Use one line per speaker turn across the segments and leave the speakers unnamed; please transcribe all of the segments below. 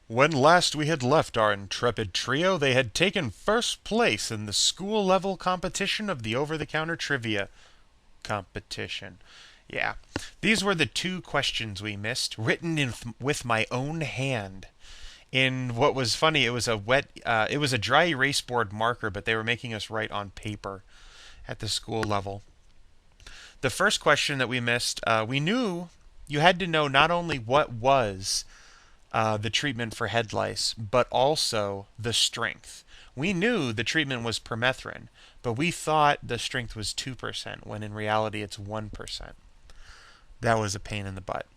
When last we had left our intrepid trio, they had taken first place in the school-level competition of the over-the-counter trivia competition. Yeah, these were the two questions we missed, written with my own hand. In what was funny, it was a dry erase board marker, but they were making us write on paper at the school level. The first question that we missed, we knew you had to know not only what was the treatment for head lice, but also the strength. We knew the treatment was permethrin, but we thought the strength was 2%, when in reality it's 1%. That was a pain in the butt.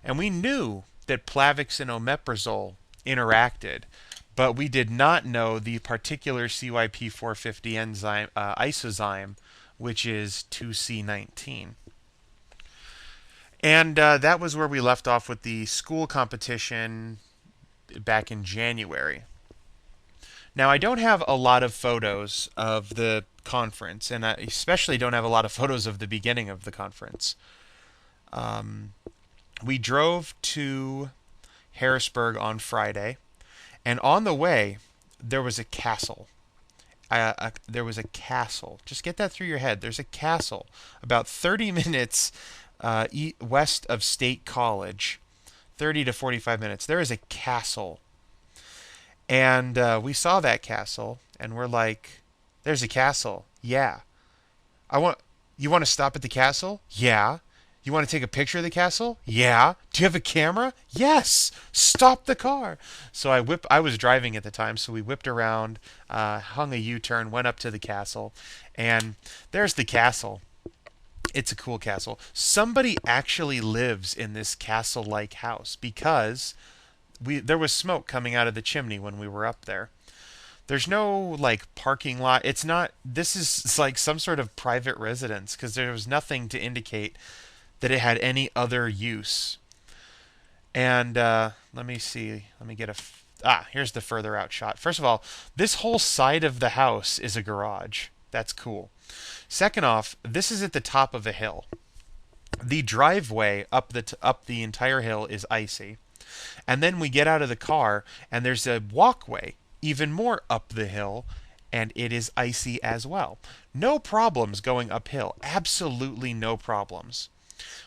And we knew that Plavix and omeprazole interacted, but we did not know the particular CYP450 enzyme isozyme, which is 2C19. And that was where we left off with the school competition back in January. Now, I don't have a lot of photos of the conference, and I especially don't have a lot of photos of the beginning of the conference. We drove to Harrisburg on Friday, and on the way, there was a castle. There was a castle. Just get that through your head. There's a castle about 30 minutes west of State College, 30 to 45 minutes. There is a castle. And we saw that castle, and we're like, there's a castle. Yeah. You want to stop at the castle? Yeah. You want to take a picture of the castle? Yeah. Do you have a camera? Yes. Stop the car. So I was driving at the time, so we whipped around, hung a U-turn, went up to the castle, and there's the castle. It's a cool castle. Somebody actually lives in this castle-like house because there was smoke coming out of the chimney when we were up there. There's no like parking lot. This is like some sort of private residence because there was nothing to indicate that it had any other use. And let me see. Let me get here's the further out shot. First of all, this whole side of the house is a garage. That's cool. Second off, this is at the top of a hill. The driveway up the entire hill is icy. And then we get out of the car, and there's a walkway even more up the hill, and it is icy as well. No problems going uphill. Absolutely no problems.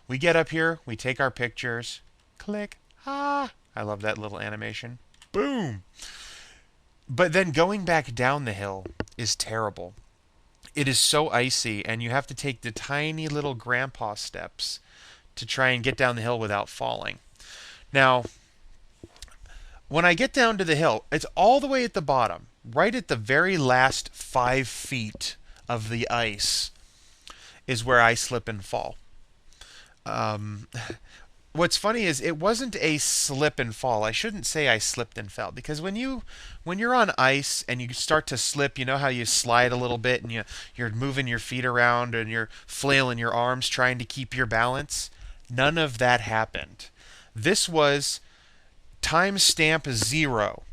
We get up here, we take our pictures. Click. I love that little animation. Boom. But then going back down the hill is terrible. It is so icy, and you have to take the tiny little grandpa steps to try and get down the hill without falling. Now, when I get down to the hill, it's all the way at the bottom, right at the very last 5 feet of the ice is where I slip and fall. What's funny is it wasn't a slip and fall. I shouldn't say I slipped and fell because when you're on ice and you start to slip, you know how you slide a little bit and you're moving your feet around and you're flailing your arms trying to keep your balance. None of that happened. This was timestamp 0.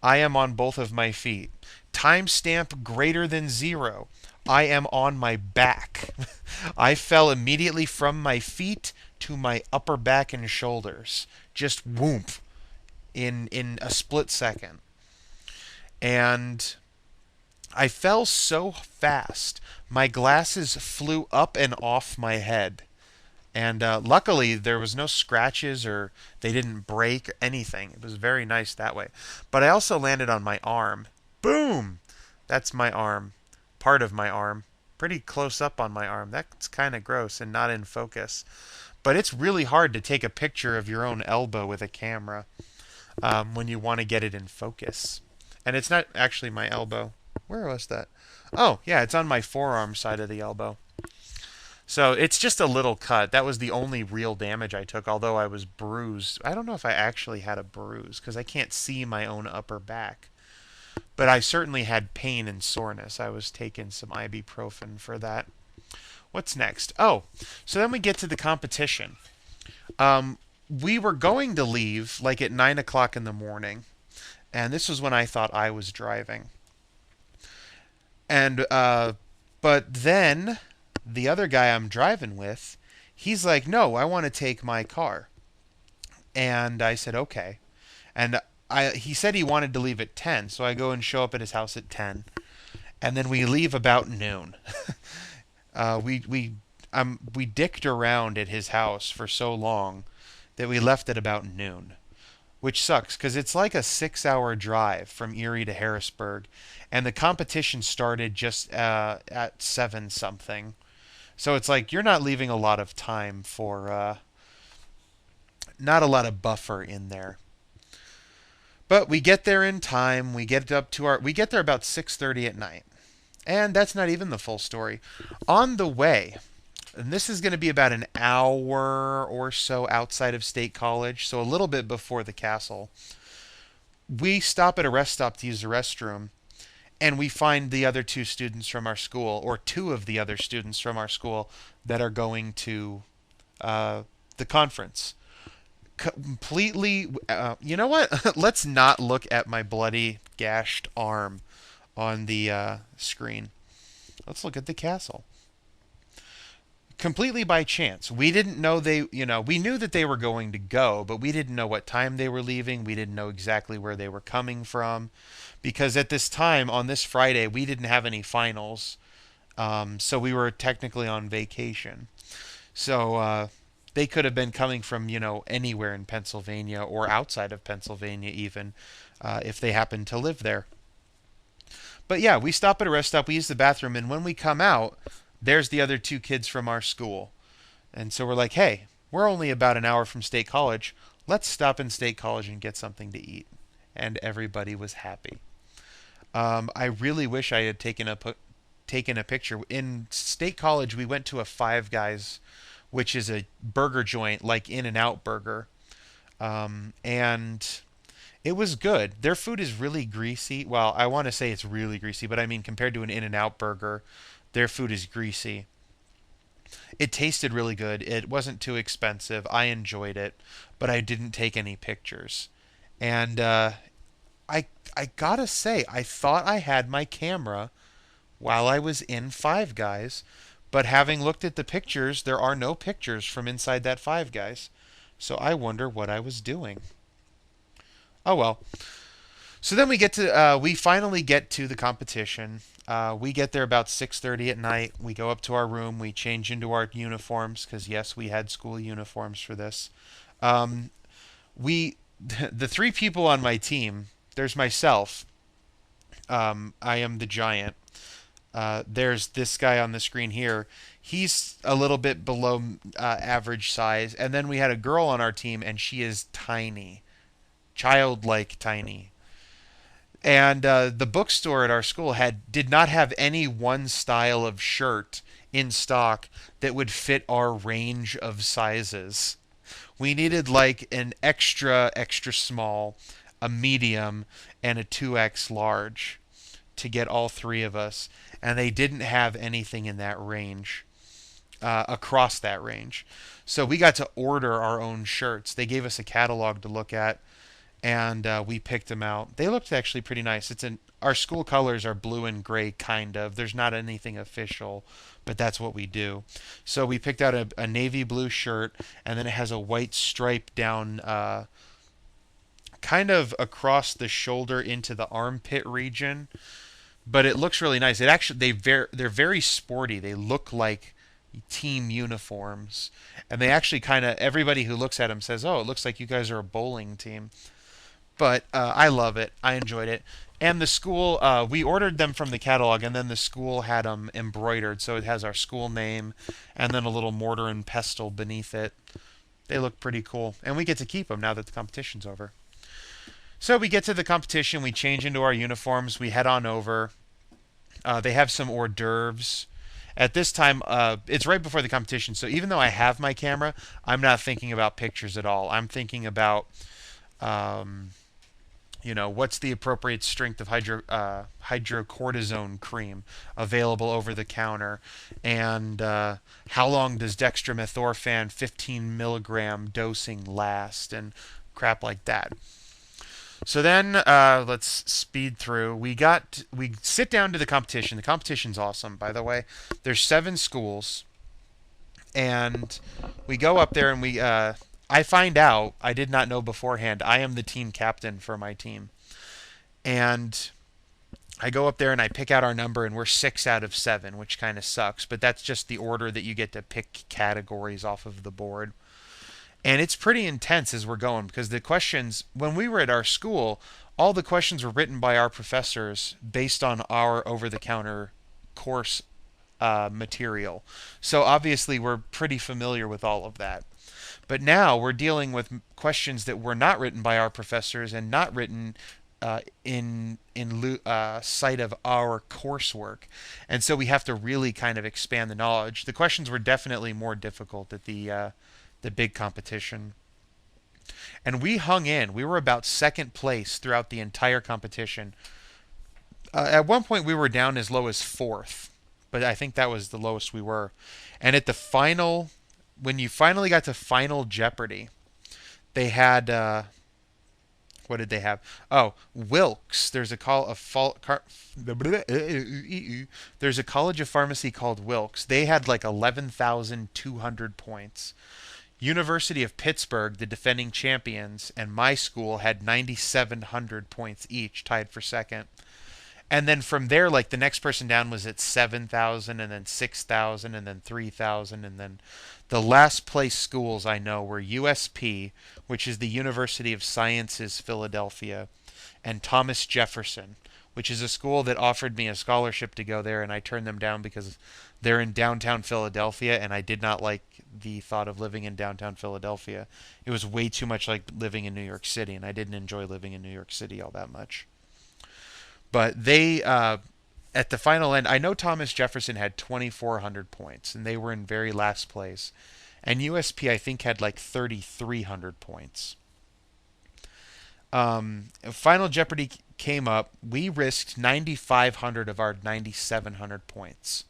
I am on both of my feet. Timestamp greater than 0. I am on my back. I fell immediately from my feet to my upper back and shoulders. Just whoomp in a split second. And I fell so fast, my glasses flew up and off my head. And luckily, there was no scratches or they didn't break anything. It was very nice that way. But I also landed on my arm. Boom! That's my arm. Part of my arm. Pretty close up on my arm. That's kind of gross and not in focus. But it's really hard to take a picture of your own elbow with a camera when you want to get it in focus. And it's not actually my elbow. Where was that? Oh, yeah, it's on my forearm side of the elbow. So it's just a little cut. That was the only real damage I took, although I was bruised. I don't know if I actually had a bruise because I can't see my own upper back. But I certainly had pain and soreness. I was taking some ibuprofen for that. What's next? Oh, so then we get to the competition. We were going to leave like at 9 o'clock in the morning. And this was when I thought I was driving. And, but then the other guy I'm driving with, he's like, no, I want to take my car. And I said, okay. And he said he wanted to leave at 10, so I go and show up at his house at 10, and then we leave about noon. We dicked around at his house for so long that we left at about noon, which sucks because it's like a 6 hour drive from Erie to Harrisburg, and the competition started just at 7 something. So it's like you're not leaving a lot of time for, not a lot of buffer in there. But we get there in time. We get there about 6:30 at night. And that's not even the full story. On the way, and this is going to be about an hour or so outside of State College, so a little bit before the castle. We stop at a rest stop to use the restroom, and we find the other two students from our school, or two of the other students from our school, that are going to the conference. Completely, you know what? Let's not look at my bloody, gashed arm on the screen. Let's look at the castle. Completely by chance. We didn't know we knew that they were going to go, but we didn't know what time they were leaving. We didn't know exactly where they were coming from. Because at this time, on this Friday, we didn't have any finals. So we were technically on vacation. So they could have been coming from, anywhere in Pennsylvania or outside of Pennsylvania even, if they happened to live there. But yeah, we stop at a rest stop, we use the bathroom, and when we come out, there's the other two kids from our school. And so we're like, hey, we're only about an hour from State College. Let's stop in State College and get something to eat. And everybody was happy. I really wish I had taken a picture. In State College, we went to a Five Guys, which is a burger joint like In-N-Out Burger. And it was good. Their food is really greasy. Well, I want to say it's really greasy, but I mean compared to an In-N-Out burger, their food is greasy. It tasted really good. It wasn't too expensive. I enjoyed it, but I didn't take any pictures. And I gotta say, I thought I had my camera while I was in Five Guys, but having looked at the pictures, there are no pictures from inside that Five Guys. So I wonder what I was doing. Oh well. So then we finally get to the competition. We get there about 6:30 at night. We go up to our room. We change into our uniforms because yes, we had school uniforms for this. Um, we the three people on my team. There's myself. I am the giant. There's this guy on the screen here. He's a little bit below average size. And then we had a girl on our team, and she is tiny, childlike tiny. And the bookstore at our school did not have any one style of shirt in stock that would fit our range of sizes. We needed like an extra extra small, a medium, and a 2X large to get all three of us, and they didn't have anything in that range, across that range. So we got to order our own shirts. They gave us a catalog to look at, and we picked them out. They looked actually pretty nice. Our school colors are blue and gray, kind of. There's not anything official, but that's what we do. So we picked out a navy blue shirt, and then it has a white stripe down, kind of across the shoulder into the armpit region. But it looks really nice. They're very sporty. They look like team uniforms, and they actually kind of everybody who looks at them says, "Oh, it looks like you guys are a bowling team." But I love it. I enjoyed it. And the school, we ordered them from the catalog, and then the school had them embroidered, so it has our school name and then a little mortar and pestle beneath it. They look pretty cool, and we get to keep them now that the competition's over. So we get to the competition, we change into our uniforms, we head on over. They have some hors d'oeuvres. At this time, it's right before the competition, so even though I have my camera, I'm not thinking about pictures at all. I'm thinking about, what's the appropriate strength of hydrocortisone cream available over the counter, and how long does dextromethorphan 15 milligram dosing last, and crap like that. So then, let's speed through. We sit down to the competition. The competition's awesome, by the way. There's 7 schools, and we go up there, and I find out, I did not know beforehand, I am the team captain for my team. And I go up there and I pick out our number, and we're 6 out of 7, which kind of sucks. But that's just the order that you get to pick categories off of the board. And it's pretty intense as we're going because the questions, when we were at our school, all the questions were written by our professors based on our over the counter course material. So obviously, we're pretty familiar with all of that. But now we're dealing with questions that were not written by our professors and not written in sight of our coursework, and so we have to really kind of expand the knowledge. The questions were definitely more difficult at the big competition, and we hung in. We were about second place throughout the entire competition. At one point, we were down as low as fourth, but I think that was the lowest we were. And at the final, when you finally got to Final Jeopardy, they had what did they have? Oh, Wilkes. There's a college of pharmacy called Wilkes. They had like 11,200 points. University of Pittsburgh, the defending champions, and my school had 9,700 points each, tied for second. And then from there, like the next person down was at 7,000, and then 6,000, and then 3,000, and then the last place schools I know were USP, which is the University of Sciences Philadelphia, and Thomas Jefferson, which is a school that offered me a scholarship to go there, and I turned them down because they're in downtown Philadelphia, and I did not like the thought of living in downtown Philadelphia. It was way too much like living in New York City, and I didn't enjoy living in New York City all that much. But they, at the final end, I know Thomas Jefferson had 2,400 points, and they were in very last place. And USP, I think, had like 3,300 points. Final Jeopardy came up. We risked 9,500 of our 9,700 points.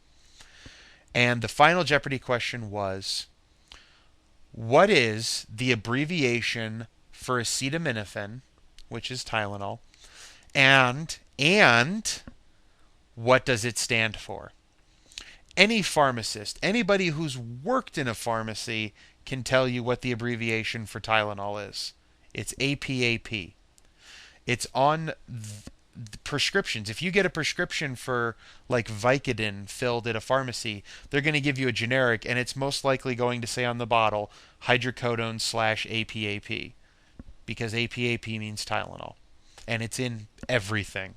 And the Final Jeopardy question was, what is the abbreviation for acetaminophen, which is Tylenol, and what does it stand for? Any pharmacist, anybody who's worked in a pharmacy can tell you what the abbreviation for Tylenol is. It's APAP. It's on prescriptions. If you get a prescription for like Vicodin filled at a pharmacy, they're going to give you a generic, and it's most likely going to say on the bottle hydrocodone / APAP, because APAP means Tylenol, and it's in everything.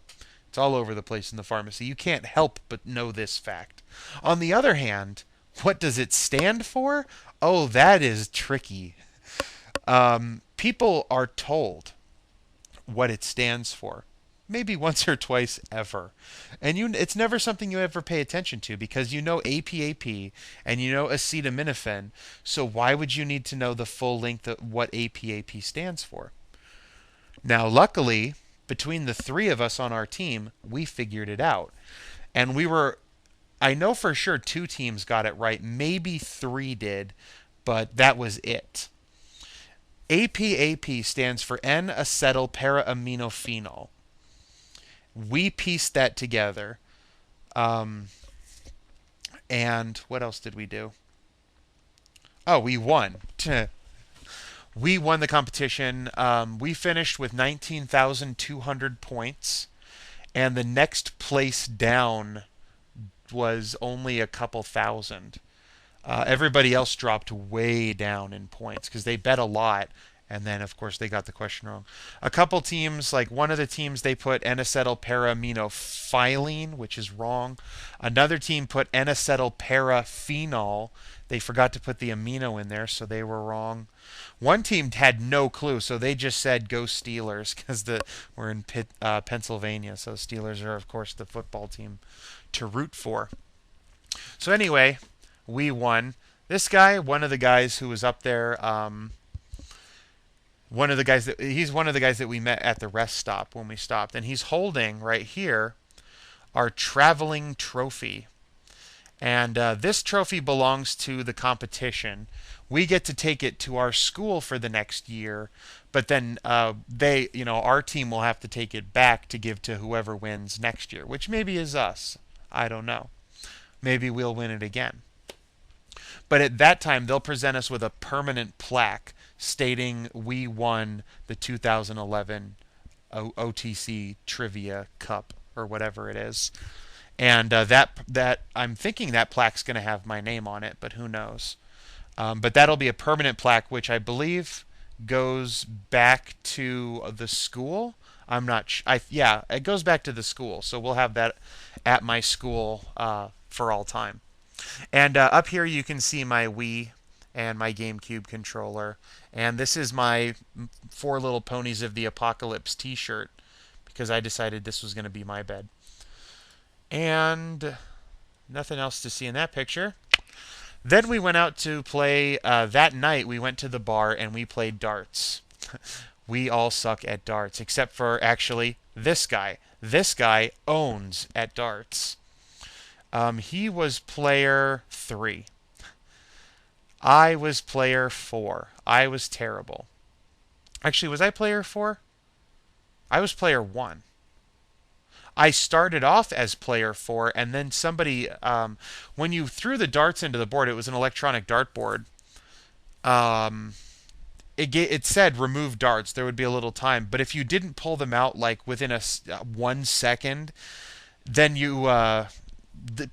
It's all over the place in the pharmacy. You can't help but know this fact. On the other hand, what does it stand for? Oh, that is tricky. People are told what it stands for, maybe once or twice ever, and it's never something you ever pay attention to because you know APAP and you know acetaminophen. So why would you need to know the full length of what APAP stands for? Now, luckily, between the three of us on our team, we figured it out. And I know for sure 2 teams got it right, maybe 3 did, but that was it. APAP stands for N-acetyl-para-aminophenol. We pieced that together. And what else did we do? Oh, we won. We won the competition. We finished with 19,200 points, and the next place down was only a couple thousand. Everybody else dropped way down in points because they bet a lot, and then of course they got the question wrong. A couple teams, like one of the teams, they put N-acetyl-para-aminophyline, which is wrong. Another team put N-acetyl-paraphenol. They forgot to put the amino in there, so they were wrong. One team had no clue, so they just said "Go Steelers" because we're in Pennsylvania, so Steelers are of course the football team to root for. So anyway, we won. This guy, one of the guys who was up there, he's one of the guys that we met at the rest stop when we stopped, and he's holding right here our traveling trophy. And this trophy belongs to the competition. We get to take it to our school for the next year, but then our team will have to take it back to give to whoever wins next year, which maybe is us. I don't know. Maybe we'll win it again. But at that time, they'll present us with a permanent plaque stating we won the 2011 OTC Trivia Cup or whatever it is. And that I'm thinking that plaque's going to have my name on it, but who knows? But that'll be a permanent plaque, which I believe goes back to the school. I'm not. Yeah, it goes back to the school, so we'll have that at my school for all time. And up here you can see my Wii and my GameCube controller. And this is my Four Little Ponies of the Apocalypse T-shirt because I decided this was going to be my bed. And nothing else to see in that picture. Then we went out to play. That night we went to the bar and we played darts. We all suck at darts, except for actually this guy. This guy owns at darts. He was player 3. I was player 4. I was terrible. Actually, was I player 4? I was player 1. I started off as player 4, and then somebody, when you threw the darts into the board, it was an electronic dartboard. It said remove darts. There would be a little time, but if you didn't pull them out like within 1 second, then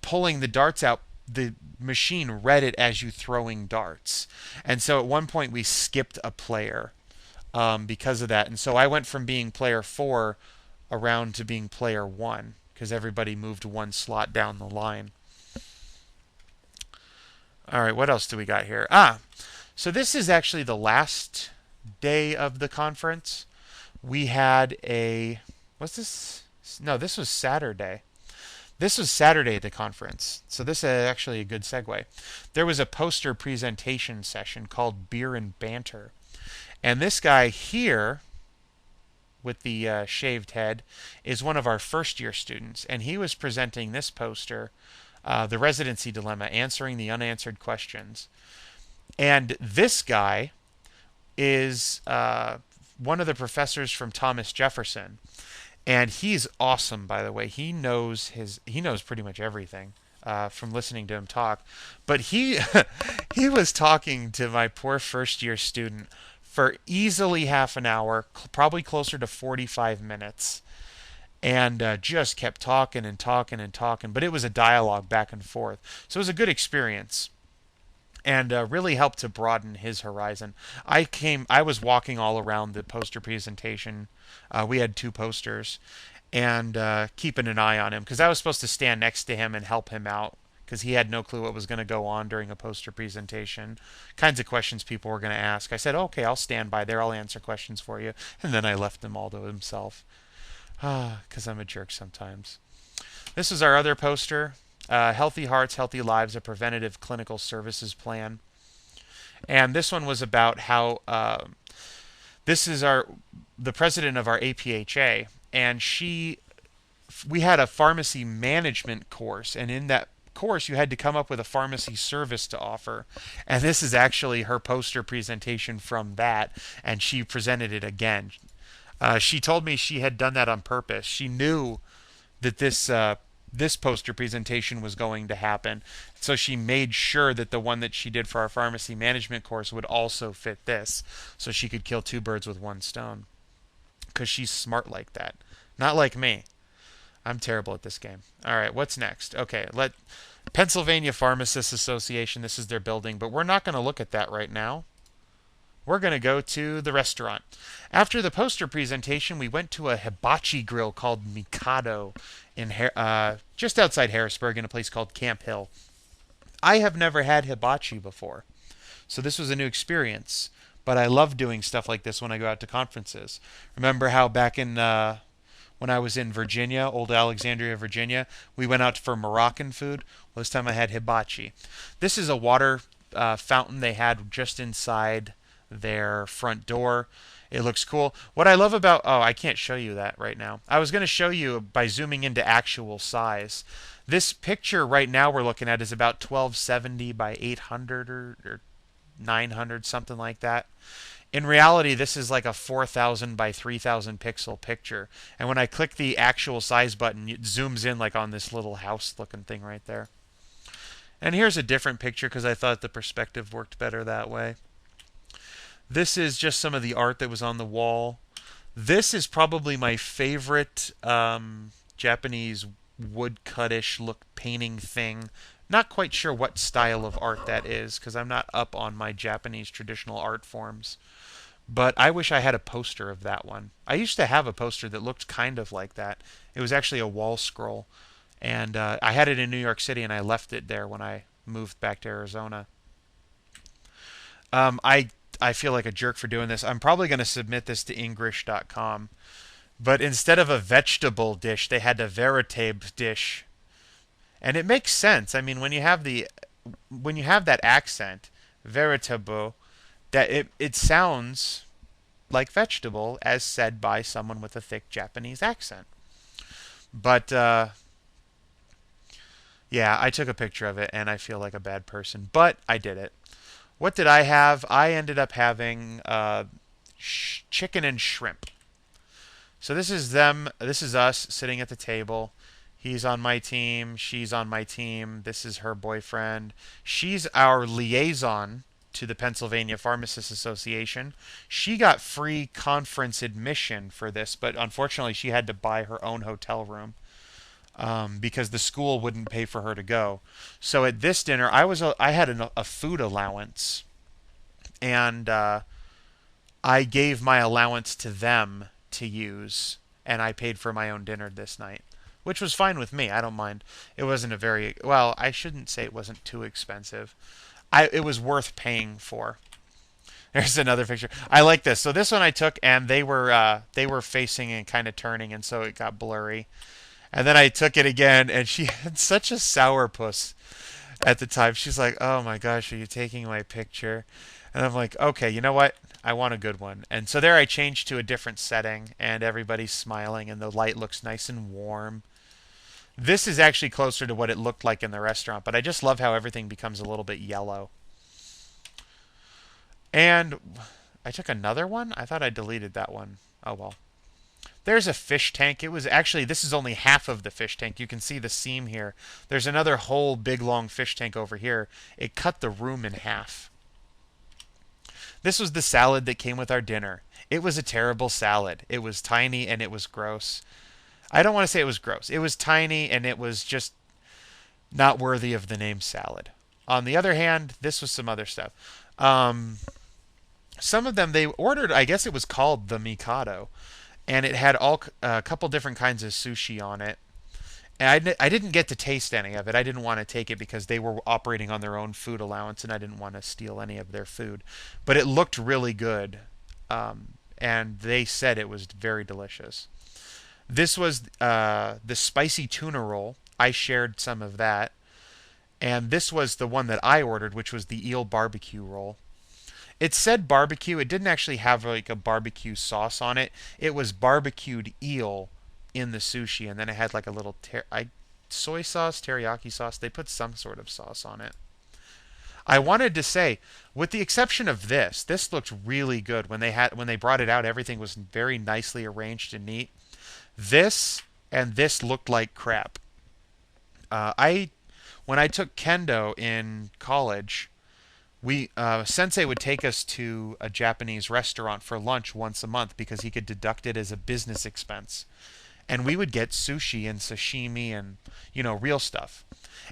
pulling the darts out, the machine read it as you throwing darts, and so at one point we skipped a player because of that, and so I went from being player 4 around to being player 1 because everybody moved 1 slot down the line. All right, what else do we got here? So this is actually the last day of the conference. We had what's this? No, this was Saturday. This was Saturday at the conference. So this is actually a good segue. There was a poster presentation session called Beer and Banter. And this guy here with the shaved head is one of our first year students, and he was presenting this poster, The Residency Dilemma, Answering the Unanswered Questions. And this guy is one of the professors from Thomas Jefferson, and he's awesome, by the way. He knows pretty much everything from listening to him talk. But he he was talking to my poor first year student for easily half an hour, probably closer to 45 minutes, and just kept talking and talking and talking. But it was a dialogue back and forth, so it was a good experience, and really helped to broaden his horizon. I was walking all around the poster presentation. We had 2 posters, and keeping an eye on him because I was supposed to stand next to him and help him out because he had no clue what was going to go on during a poster presentation, kinds of questions people were going to ask. I said, okay, I'll stand by there. I'll answer questions for you. And then I left him all to himself because I'm a jerk sometimes. This is our other poster, Healthy Hearts, Healthy Lives, a Preventative Clinical Services Plan. And this one was about how this is the president of our APHA, and we had a pharmacy management course, and in that course you had to come up with a pharmacy service to offer. And this is actually her poster presentation from that, and she presented it again. She told me she had done that on purpose. She knew that this poster presentation was going to happen, so she made sure that the one that she did for our pharmacy management course would also fit this, so she could kill 2 birds with 1 stone. Because she's smart like that. Not like me. I'm terrible at this game. All right, what's next? Okay, Pennsylvania Pharmacists Association. This is their building, but we're not going to look at that right now. We're going to go to the restaurant. After the poster presentation, we went to a hibachi grill called Mikado in just outside Harrisburg in a place called Camp Hill. I have never had hibachi before, so this was a new experience. But I love doing stuff like this when I go out to conferences. Remember how back in when I was in Virginia, old Alexandria, Virginia, we went out for Moroccan food? Well, this time I had hibachi. This is a water fountain they had just inside their front door. It looks cool. What I love about... Oh, I can't show you that right now. I was going to show you by zooming into actual size. This picture right now we're looking at is about 1270 by 800 or 900, something like that. In reality, this is like a 4000 by 3000 pixel picture. And when I click the actual size button, it zooms in like on this little house looking thing right there. And here's a different picture because I thought the perspective worked better that way. This is just some of the art that was on the wall. This is probably my favorite Japanese woodcutish look painting thing. Not quite sure what style of art that is because I'm not up on my Japanese traditional art forms. But I wish I had a poster of that one. I used to have a poster that looked kind of like that. It was actually a wall scroll. And I had it in New York City and I left it there when I moved back to Arizona. I feel like a jerk for doing this. I'm probably going to submit this to English.com. But instead of a vegetable dish, they had a veritable dish. And it makes sense. I mean, when you have that accent, veritable, that it sounds like vegetable as said by someone with a thick Japanese accent. But yeah, I took a picture of it and I feel like a bad person, but I did it. What did I have? I ended up having chicken and shrimp. So this is them. This is us sitting at the table. He's on my team. She's on my team. This is her boyfriend. She's our liaison to the Pennsylvania Pharmacists Association. She got free conference admission for this, but unfortunately she had to buy her own hotel room because the school wouldn't pay for her to go. So at this dinner, I had a food allowance, and I gave my allowance to them to use, and I paid for my own dinner this night, which was fine with me. I don't mind. It wasn't a very well. I shouldn't say it wasn't too expensive. It was worth paying for. There's another picture. I like this. So this one I took, and they were facing and kind of turning, and so it got blurry. And then I took it again, and she had such a sourpuss at the time. She's like, "Oh my gosh, are you taking my picture?" And I'm like, "Okay, you know what? I want a good one." And so there I changed to a different setting, and everybody's smiling, and the light looks nice and warm. This is actually closer to what it looked like in the restaurant, but I just love how everything becomes a little bit yellow. And I took another one? I thought I deleted that one. Oh well. There's a fish tank. It was actually, this is only half of the fish tank. You can see the seam here. There's another whole big long fish tank over here. It cut the room in half. This was the salad that came with our dinner. It was a terrible salad. It was tiny and it was gross. I don't want to say it was gross. It was tiny and it was just not worthy of the name salad. On the other hand, this was some other stuff. Some of them they ordered, I guess it was called the Mikado, and it had a couple different kinds of sushi on it. And I didn't get to taste any of it. I didn't want to take it because they were operating on their own food allowance, and I didn't want to steal any of their food. But it looked really good, and they said it was very delicious. This was the spicy tuna roll. I shared some of that. And this was the one that I ordered, which was the eel barbecue roll. It said barbecue. It didn't actually have like a barbecue sauce on it. It was barbecued eel in the sushi, and then it had like a little soy sauce, teriyaki sauce. They put some sort of sauce on it. I wanted to say, with the exception of this, this looked really good. When they brought it out, everything was very nicely arranged and neat. This and this looked like crap. I when I took kendo in college, we sensei would take us to a Japanese restaurant for lunch once a month because he could deduct it as a business expense. And we would get sushi and sashimi and real stuff.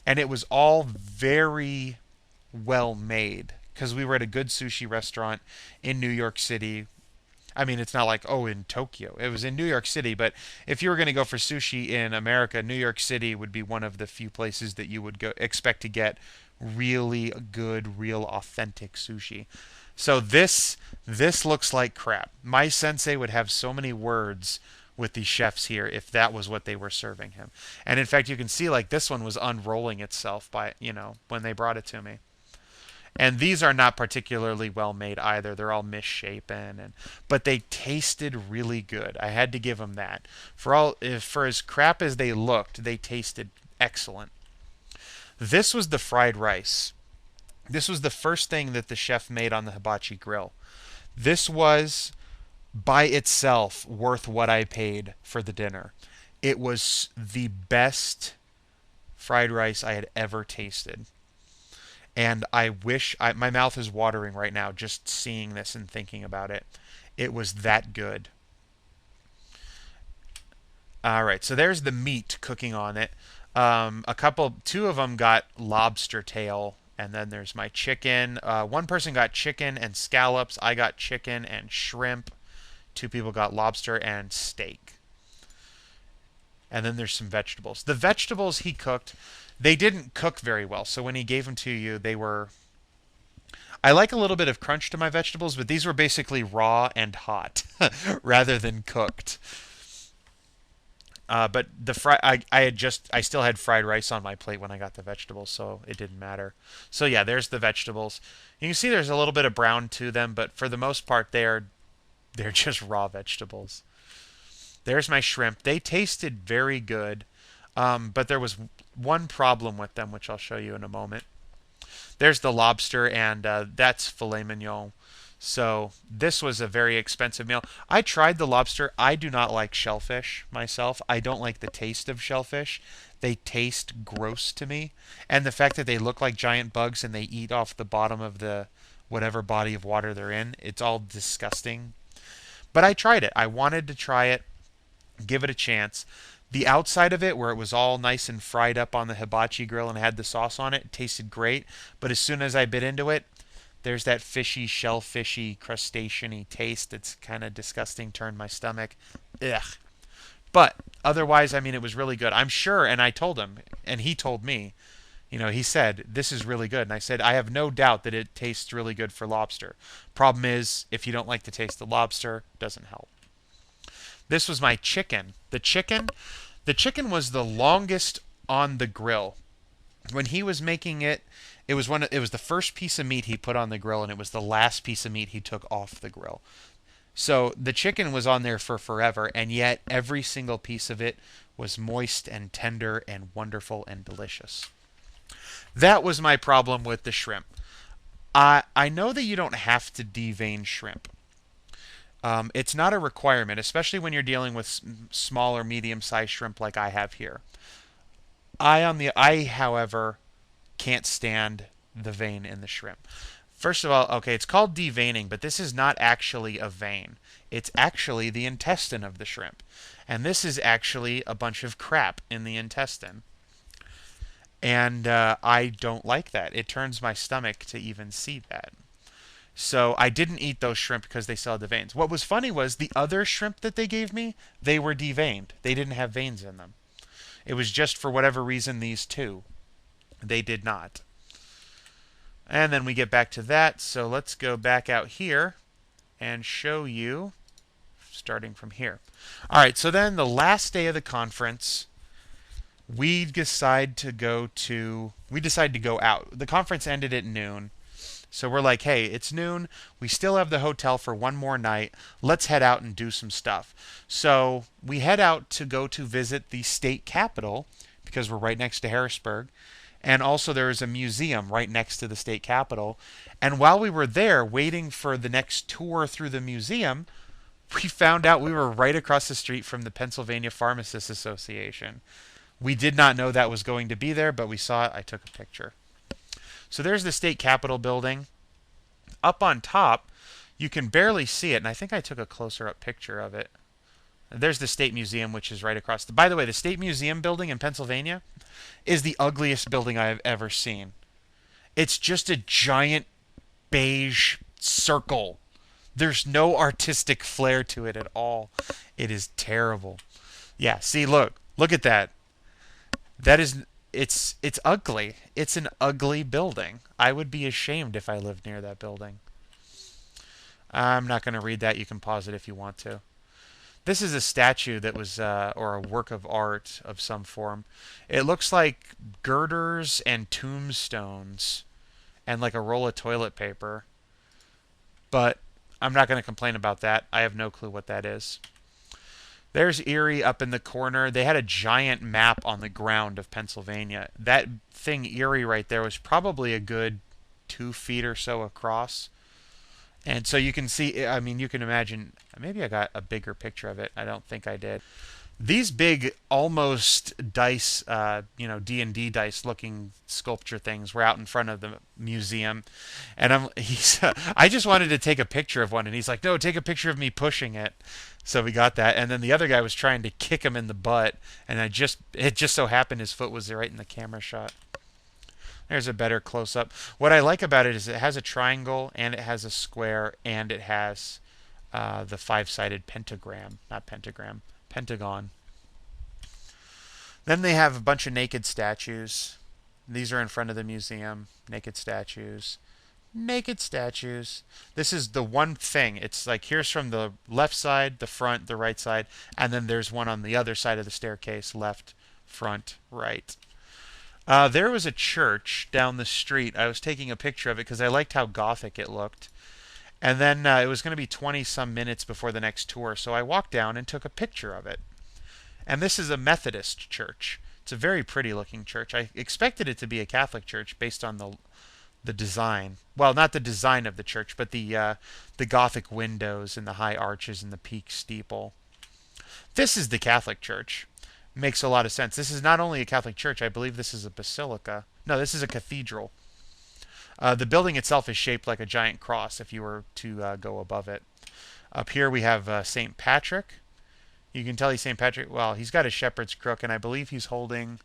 And it was all very well made because we were at a good sushi restaurant in New York City. I mean, it's not like, oh, in Tokyo. It was in New York City, but if you were going to go for sushi in America, New York City would be one of the few places that you would go expect to get really good, real authentic sushi. So this looks like crap. My sensei would have so many words with these chefs here if that was what they were serving him. And in fact, you can see like this one was unrolling itself by, when they brought it to me. And these are not particularly well made either. They're all misshapen, but they tasted really good. I had to give them that. For as crap as they looked, they tasted excellent. This was the fried rice. This was the first thing that the chef made on the hibachi grill. This was by itself worth what I paid for the dinner. It was the best fried rice I had ever tasted. And my mouth is watering right now just seeing this and thinking about it. It was that good. All right, so there's the meat cooking on it. Two of them got lobster tail, and then there's my chicken. One person got chicken and scallops. I got chicken and shrimp. Two people got lobster and steak. And then there's some vegetables. The vegetables he cooked, they didn't cook very well. So when he gave them to you, they were. I like a little bit of crunch to my vegetables, but these were basically raw and hot rather than cooked. But I still had fried rice on my plate when I got the vegetables, so it didn't matter. So yeah, there's the vegetables. You can see there's a little bit of brown to them, but for the most part, they're just raw vegetables. There's my shrimp. They tasted very good, but there was one problem with them, which I'll show you in a moment. There's the lobster, and that's filet mignon. So this was a very expensive meal. I tried the lobster. I do not like shellfish myself. I don't like the taste of shellfish. They taste gross to me. And the fact that they look like giant bugs and they eat off the bottom of the whatever body of water they're in, it's all disgusting. But I tried it. I wanted to try it, give it a chance. The outside of it, where it was all nice and fried up on the hibachi grill and had the sauce on it, tasted great. But as soon as I bit into it, there's that fishy, shellfishy, crustacean-y taste that's kind of disgusting, turned my stomach. Ugh. But otherwise, I mean, it was really good. I'm sure, and I told him, and he told me, he said, this is really good. And I said, I have no doubt that it tastes really good for lobster. Problem is, if you don't like the taste of lobster, it doesn't help. This was my chicken. The chicken was the longest on the grill. When he was making it, it was the first piece of meat he put on the grill, and it was the last piece of meat he took off the grill. So the chicken was on there for forever, and yet every single piece of it was moist and tender and wonderful and delicious. That was my problem with the shrimp. I know that you don't have to devein shrimp. It's not a requirement, especially when you're dealing with small or medium-sized shrimp like I have here. However, can't stand the vein in the shrimp. First of all, okay, it's called deveining, but this is not actually a vein. It's actually the intestine of the shrimp. And this is actually a bunch of crap in the intestine. And I don't like that. It turns my stomach to even see that. So I didn't eat those shrimp because they still had the veins. What was funny was the other shrimp that they gave me, they were deveined. They didn't have veins in them. It was just for whatever reason these two. They did not. And then we get back to that. So let's go back out here and show you starting from here. All right, so then the last day of the conference, we decide to go out. The conference ended at noon. So we're like, hey, it's noon. We still have the hotel for one more night. Let's head out and do some stuff. So we head out to go to visit the state capitol because we're right next to Harrisburg. And also there is a museum right next to the state capitol. And while we were there waiting for the next tour through the museum, we found out we were right across the street from the Pennsylvania Pharmacists Association. We did not know that was going to be there, but we saw it. I took a picture. So there's the state capitol building. Up on top, you can barely see it, and I think I took a closer up picture of it. There's the State Museum, which is right across. By the way, the State Museum building in Pennsylvania is the ugliest building I have ever seen. It's just a giant beige circle. There's no artistic flair to it at all. It is terrible. Yeah, see, look at that. That is, it's ugly. It's an ugly building. I would be ashamed if I lived near that building. I'm not going to read that. You can pause it if you want to. This is a statue that was, or a work of art of some form. It looks like girders and tombstones and like a roll of toilet paper. But I'm not going to complain about that. I have no clue what that is. There's Erie up in the corner. They had a giant map on the ground of Pennsylvania. That thing Erie right there was probably a good 2 feet or so across. And so you can see, I mean, you can imagine, maybe I got a bigger picture of it. I don't think I did. these big, almost dice, D&D dice looking sculpture things were out in front of the museum, and I just wanted to take a picture of one, and he's like, no, take a picture of me pushing it. So we got that, and then the other guy was trying to kick him in the butt, and it just so happened his foot was right in the camera shot. There's a better close up. What I like about it is it has a triangle, and it has a square, and it has the five-sided pentagram, not pentagram, pentagon. Then they have a bunch of naked statues. These are in front of the museum. Naked statues. Naked statues. This is the one thing. It's like here's from the left side, the front, the right side, and then there's one on the other side of the staircase, left, front, right. There was a church down the street. I was taking a picture of it because I liked how gothic it looked. And then it was going to be 20 some minutes before the next tour, so I walked down and took a picture of it. And this is a Methodist church. It's a very pretty looking church. I expected it to be a Catholic church based on the design. Well, not the design of the church, but the Gothic windows and the high arches and the peak steeple. This is the Catholic church. Makes a lot of sense. This is not only a Catholic church. I believe this is a basilica. No, this is a cathedral. The building itself is shaped like a giant cross if you were to go above it. Up here we have St. Patrick. You can tell he's St. Patrick. Well, he's got a shepherd's crook, and I believe he's holding...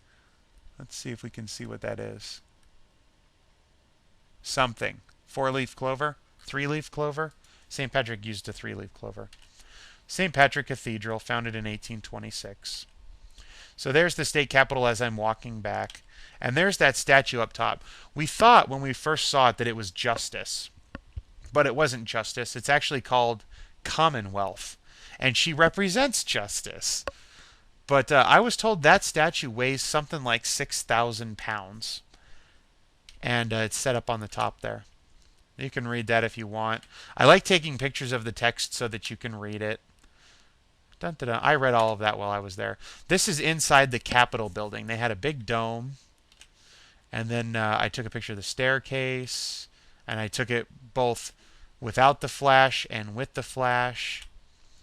Let's see if we can see what that is. Something. Four-leaf clover? Three-leaf clover? St. Patrick used a three-leaf clover. St. Patrick Cathedral, founded in 1826. So there's the state capitol as I'm walking back. And there's that statue up top. We thought when we first saw it that it was Justice. But it wasn't Justice. It's actually called Commonwealth. And she represents justice. But I was told that statue weighs something like 6,000 pounds. And it's set up on the top there. You can read that if you want. I like taking pictures of the text so that you can read it. Dun, dun, dun. I read all of that while I was there. This is inside the Capitol building. They had a big dome. And then I took a picture of the staircase. And I took it both without the flash and with the flash.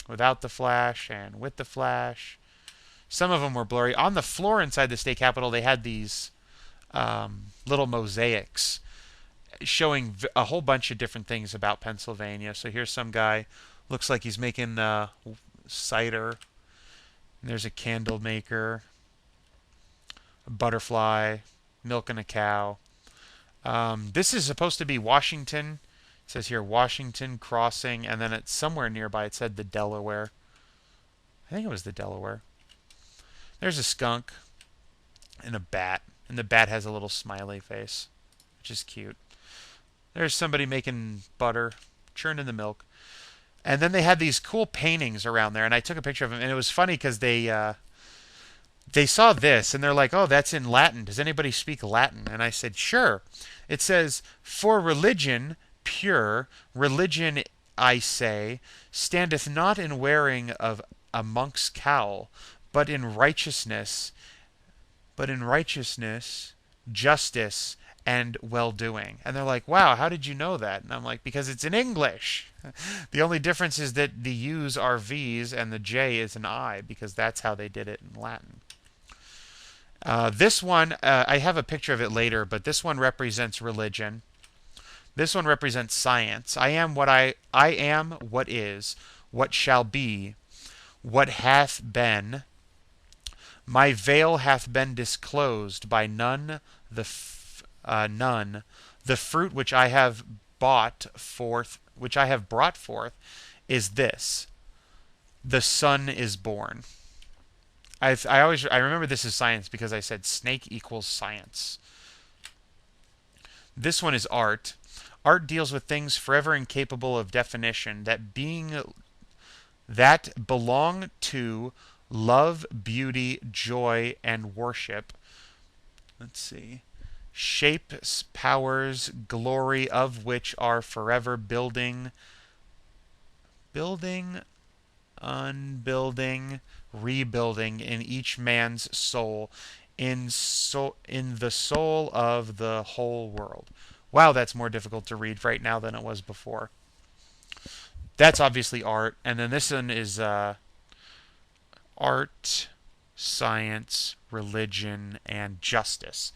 Without the flash and with the flash. Some of them were blurry. On the floor inside the state capitol, they had these little mosaics showing a whole bunch of different things about Pennsylvania. So here's some guy, looks like he's making cider. And there's a candle maker, a butterfly, milking a cow. This is supposed to be Washington. It says here Washington Crossing, and then it's somewhere nearby it said the Delaware. I think it was the Delaware. There's a skunk and a bat, and the bat has a little smiley face, which is cute. There's somebody making butter, churning the milk. And then they had these cool paintings around there, and I took a picture of them, and it was funny because they saw this, and they're like, oh, that's in Latin. Does anybody speak Latin? And I said, sure. It says, for religion pure, religion, I say, standeth not in wearing of a monk's cowl, but in righteousness, justice, and well-doing. And they're like, wow, how did you know that? And I'm like, because it's in English. The only difference is that the U's are V's and the J is an I, because that's how they did it in Latin. This one, I have a picture of it later, but this one represents religion. This one represents science. I am what is, what shall be, what hath been. My veil hath been disclosed by none. The fruit which I have brought forth, is this: the Son is born. I remember this is science because I said snake equals science. This one is art. Art deals with things forever incapable of definition, that belong to love, beauty, joy, and worship. Let's see. Shapes, powers, glory of which are forever building, unbuilding, rebuilding in each man's soul, in the soul of the whole world. Wow, that's more difficult to read right now than it was before. That's obviously art, and then this one is art, science, religion, and justice.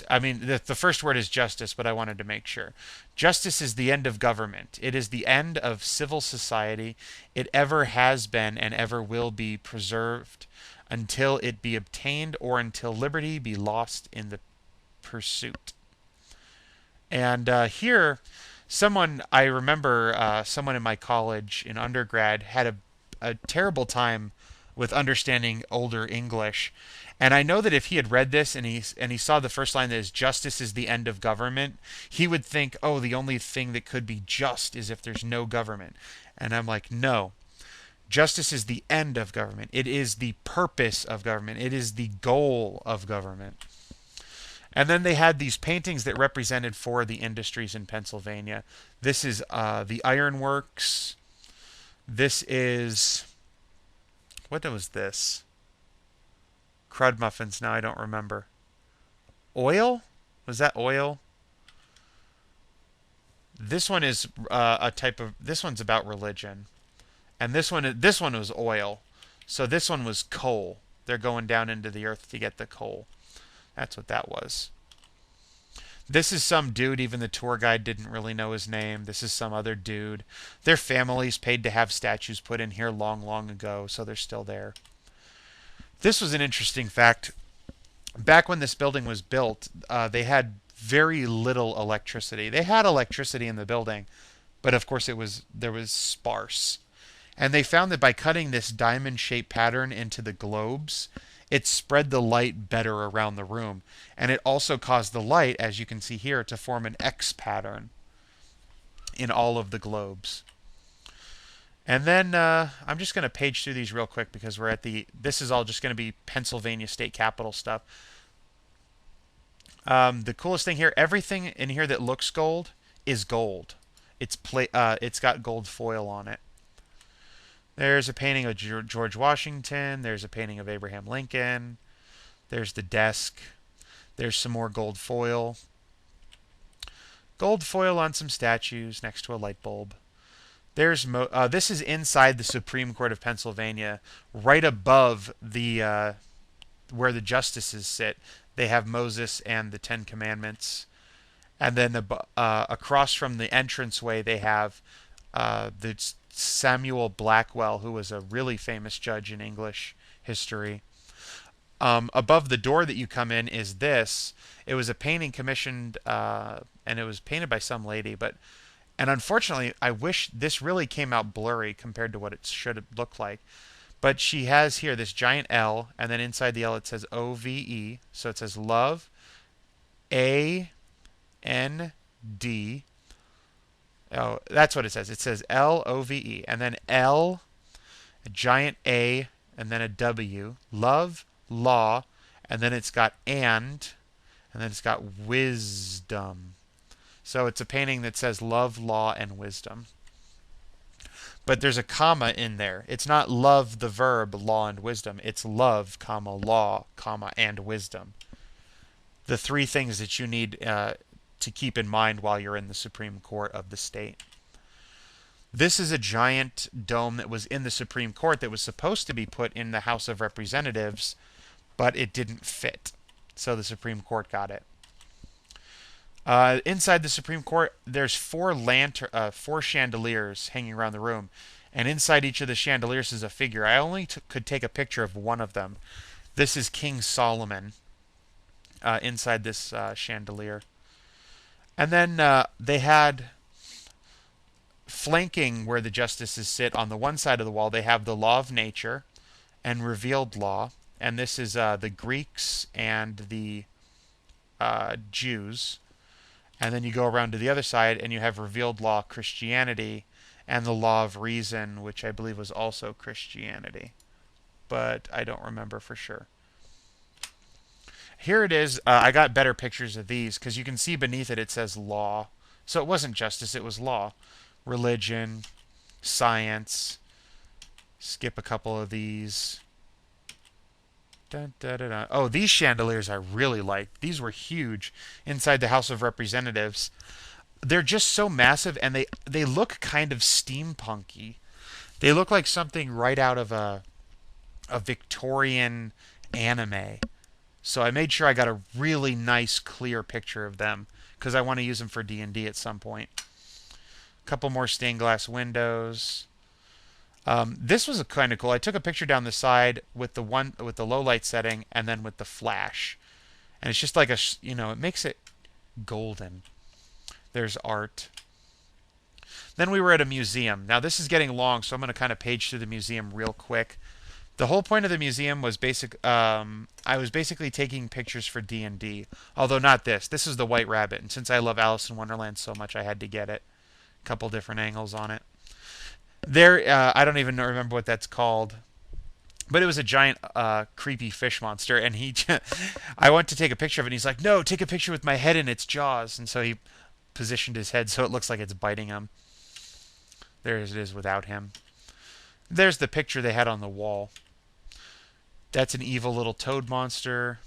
I mean, the first word is justice, but I wanted to make sure. Justice is the end of government. It is the end of civil society. It ever has been and ever will be preserved until it be obtained or until liberty be lost in the pursuit. And here, I remember someone in my college in undergrad had a terrible time with understanding older English. And I know that if he had read this and he saw the first line that is justice is the end of government, he would think, oh, the only thing that could be just is if there's no government. And I'm like, no. Justice is the end of government. It is the purpose of government. It is the goal of government. And then they had these paintings that represented four of the industries in Pennsylvania. This is the ironworks. This is, what was this? Crud muffins. Now I don't remember. Oil? Was that oil? This one is a type of. This one's about religion, and this one was oil. So this one was coal. They're going down into the earth to get the coal. That's what that was. This is some dude, even the tour guide didn't really know his name. This is some other dude. Their families paid to have statues put in here long, long ago, so they're still there. This was an interesting fact. Back when this building was built, they had very little electricity. They had electricity in the building, but of course there was sparse. And they found that by cutting this diamond-shaped pattern into the globes, it spread the light better around the room. And it also caused the light, as you can see here, to form an X pattern in all of the globes. And then I'm just going to page through these real quick because this is all just going to be Pennsylvania state capitol stuff. The coolest thing here, everything in here that looks gold is gold. It's got gold foil on it. There's a painting of George Washington. There's a painting of Abraham Lincoln. There's the desk. There's some more gold foil. Gold foil on some statues next to a light bulb. This is inside the Supreme Court of Pennsylvania, right above the where the justices sit. They have Moses and the Ten Commandments, and then across from the entranceway they have the Samuel Blackwell, who was a really famous judge in English history. Above the door that you come in is this. It was a painting commissioned, and it was painted by some lady, and unfortunately, I wish this really came out blurry compared to what it should have looked like. But she has here this giant L, and then inside the L it says OVE. So it says love, AND. Oh, that's what it says. It says LOVE, and then L, a giant A, and then a W. Love, law, and then it's got and then it's got wisdom. So it's a painting that says love, law, and wisdom. But there's a comma in there. It's not love the verb, law, and wisdom. It's love, comma, law, comma, and wisdom. The three things that you need to keep in mind while you're in the Supreme Court of the state. This is a giant dome that was in the Supreme Court that was supposed to be put in the House of Representatives, but it didn't fit. So the Supreme Court got it. Inside the Supreme Court, there's four chandeliers hanging around the room, and inside each of the chandeliers is a figure. I only could take a picture of one of them. This is King Solomon inside this chandelier. And then they had flanking where the justices sit on the one side of the wall. They have the law of nature and revealed law, and this is the Greeks and the Jews. And then you go around to the other side and you have revealed law, Christianity, and the law of reason, which I believe was also Christianity. But I don't remember for sure. Here it is. I got better pictures of these because you can see beneath it says law. So it wasn't justice, it was law. Religion, science. Skip a couple of these. Dun, dun, dun, dun. Oh, these chandeliers I really liked. These were huge inside the House of Representatives. They're just so massive, and they look kind of steampunky. They look like something right out of a Victorian anime. So I made sure I got a really nice, clear picture of them because I want to use them for D&D at some point. A couple more stained glass windows. This was kind of cool. I took a picture down the side with the low light setting and then with the flash, and it's just like it makes it golden. There's art. Then we were at a museum. Now this is getting long, so I'm going to kind of page through the museum real quick. The whole point of the museum was I was basically taking pictures for D&D, although not this. This is the White Rabbit, and since I love Alice in Wonderland so much, I had to get it. A couple different angles on it. I don't even remember what that's called, but it was a giant, creepy fish monster, and I went to take a picture of it, and he's like, "No, take a picture with my head in its jaws," and so he positioned his head so it looks like it's biting him. There it is without him. There's the picture they had on the wall. That's an evil little toad monster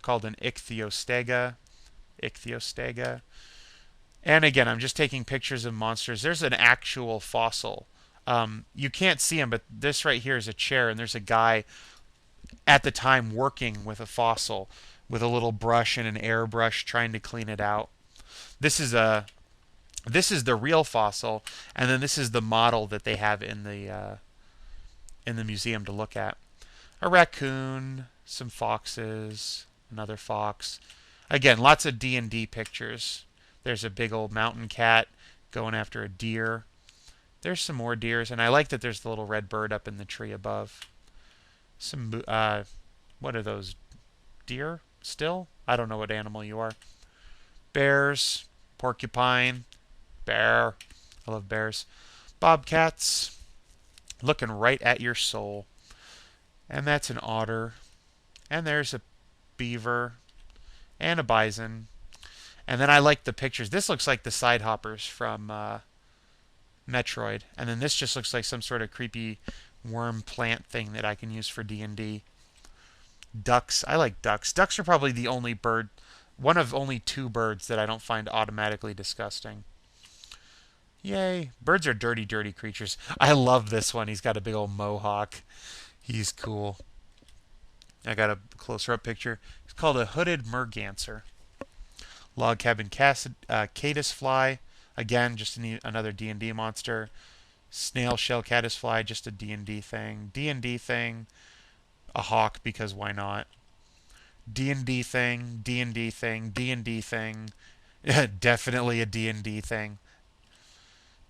called an ichthyostega. Ichthyostega. And again, I'm just taking pictures of monsters. There's an actual fossil. You can't see him, but this right here is a chair, and there's a guy at the time working with a fossil with a little brush and an airbrush trying to clean it out. This is the real fossil, and then this is the model that they have in the museum to look at. A raccoon, some foxes, another fox. Again, lots of D&D pictures. There's a big old mountain cat going after a deer. There's some more deers, and I like that there's the little red bird up in the tree above. What are those? Deer? Still? I don't know what animal you are. Bears, porcupine, bear. I love bears. Bobcats, looking right at your soul. And that's an otter. And there's a beaver. And a bison. And then I like the pictures. This looks like the side hoppers from Metroid. And then this just looks like some sort of creepy worm plant thing that I can use for D&D. Ducks. I like ducks. Ducks are probably the only bird, one of only two birds that I don't find automatically disgusting. Yay. Birds are dirty, dirty creatures. I love this one. He's got a big old mohawk. He's cool. I got a closer up picture. It's called a hooded merganser. Log cabin caddisfly. Again, just another D&D monster. Snail shell caddisfly, just a D&D thing. D&D thing. A hawk, because why not? D&D thing. D&D thing. D&D thing. Definitely a D&D thing.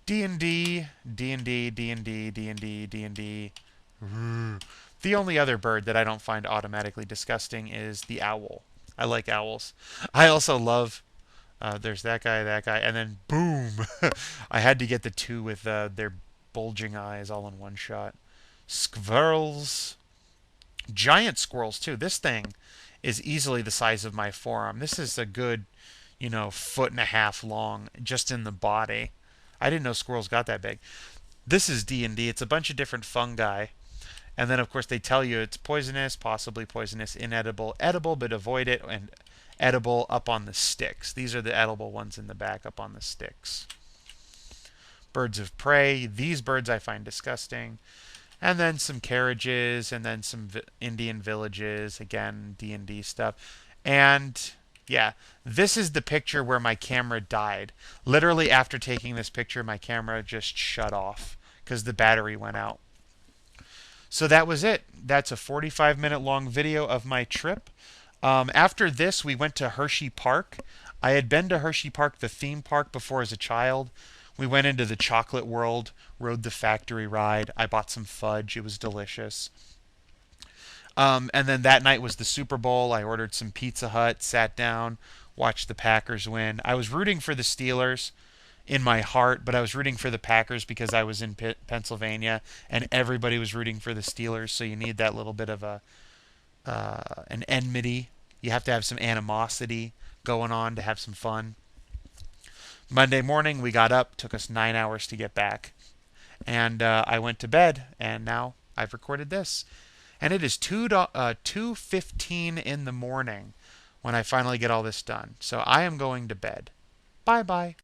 D&D, D&D, D&D, D&D, D&D. The only other bird that I don't find automatically disgusting is the owl. I like owls. I also love... there's that guy, and then boom! I had to get the two with their bulging eyes all in one shot. Squirrels. Giant squirrels, too. This thing is easily the size of my forearm. This is a good, 1.5 feet long, just in the body. I didn't know squirrels got that big. This is D&D. It's a bunch of different fungi. And then, of course, they tell you it's poisonous, possibly poisonous, inedible, edible, but avoid it, and edible up on the sticks. These are the edible ones in the back up on the sticks. Birds of prey. These birds I find disgusting. And then some carriages, and then some Indian villages. Again, D&D stuff. And yeah, this is the picture where my camera died. Literally after taking this picture, my camera just shut off because the battery went out. So that was it. That's a 45-minute long video of my trip. After this, we went to Hershey Park. I had been to Hershey Park, the theme park, before as a child. We went into the chocolate world, rode the factory ride. I bought some fudge. It was delicious. And then that night was the Super Bowl. I ordered some Pizza Hut, sat down, watched the Packers win. I was rooting for the Steelers in my heart, but I was rooting for the Packers because I was in Pennsylvania, and everybody was rooting for the Steelers, so you need that little bit of an enmity. You have to have some animosity going on to have some fun. Monday morning, we got up. Took us 9 hours to get back. And I went to bed, and now I've recorded this. And it is 2:15 in the morning when I finally get all this done. So I am going to bed. Bye-bye.